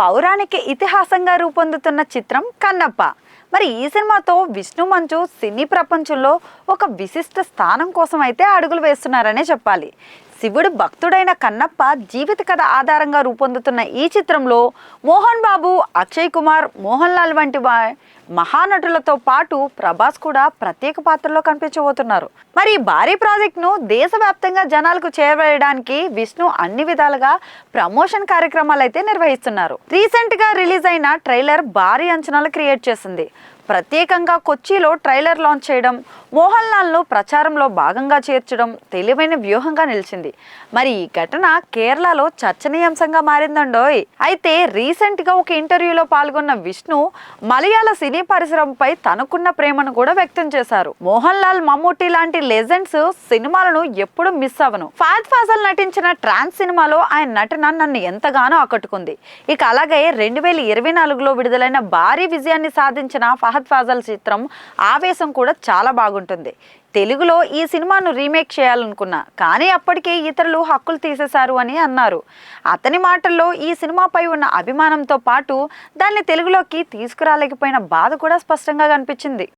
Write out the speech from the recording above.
పౌరాణిక ఇతిహాసంగా రూపొందుతున్న చిత్రం కన్నప్ప. మరి ఈ సినిమాతో విష్ణు మంచు సినీ ప్రపంచంలో ఒక విశిష్ట స్థానం కోసం అయితే అడుగులు వేస్తున్నారనే చెప్పాలి. శివుడు భక్తుడైన కన్నప్ప జీవిత కథ ఆధారంగా రూపొందుతున్న ఈ చిత్రంలో మోహన్ బాబు, అక్షయ్ కుమార్, మోహన్ లాల్ వంటి మహానటులతో పాటు ప్రభాస్ కూడా ప్రత్యేక పాత్రలో కనిపించబోతున్నారు. మరి ఈ భారీ ప్రాజెక్ట్ను దేశవ్యాప్తంగా జనాలకు చేరవేయడానికి విష్ణు అన్ని విధాలుగా ప్రమోషన్ కార్యక్రమాలు అయితే నిర్వహిస్తున్నారు. రీసెంట్ గా రిలీజ్ అయిన ట్రైలర్ భారీ అంచనాలు క్రియేట్ చేసింది. ప్రత్యేకంగా కొచ్చిలో ట్రైలర్ లాంచ్ చేయడం, మోహన్ లాల్ను ప్రచారంలో భాగంగా చేర్చడం తెలివైన వ్యూహంగా నిలిచింది. మరి ఈ ఘటన కేరళలో చర్చనీయాంశంగా మారిందండోయ్. అయితే రీసెంట్ గా ఒక ఇంటర్వ్యూలో పాల్గొన్న విష్ణు మలయాళ సినీ పరిశ్రమపై తనకున్న ప్రేమను కూడా వ్యక్తం చేశారు. మోహన్ లాల్, మమ్ముట్టి లాంటి లెజెండ్స్ సినిమాలను ఎప్పుడు మిస్ అవ్వను. ఫహద్ ఫాజల్ నటించిన ట్రాన్స్ సినిమాలో ఆయన నటన నన్ను ఎంతగానో ఆకట్టుకుంది. ఇక అలాగే 2024లో విడుదలైన భారీ విజయాన్ని సాధించిన ఫహద్ ఫాజల్ చిత్రం ఆవేశం కూడా చాలా బాగుంటుంది. తెలుగులో ఈ సినిమాను రీమేక్ చేయాలనుకున్నా, కానీ అప్పటికే ఇతరులు హక్కులు తీసేశారు అని అన్నారు. అతని మాటల్లో ఈ సినిమాపై ఉన్న అభిమానంతో పాటు దాన్ని తెలుగులోకి తీసుకురాలేకపోయిన బాధ కూడా స్పష్టంగా కనిపించింది.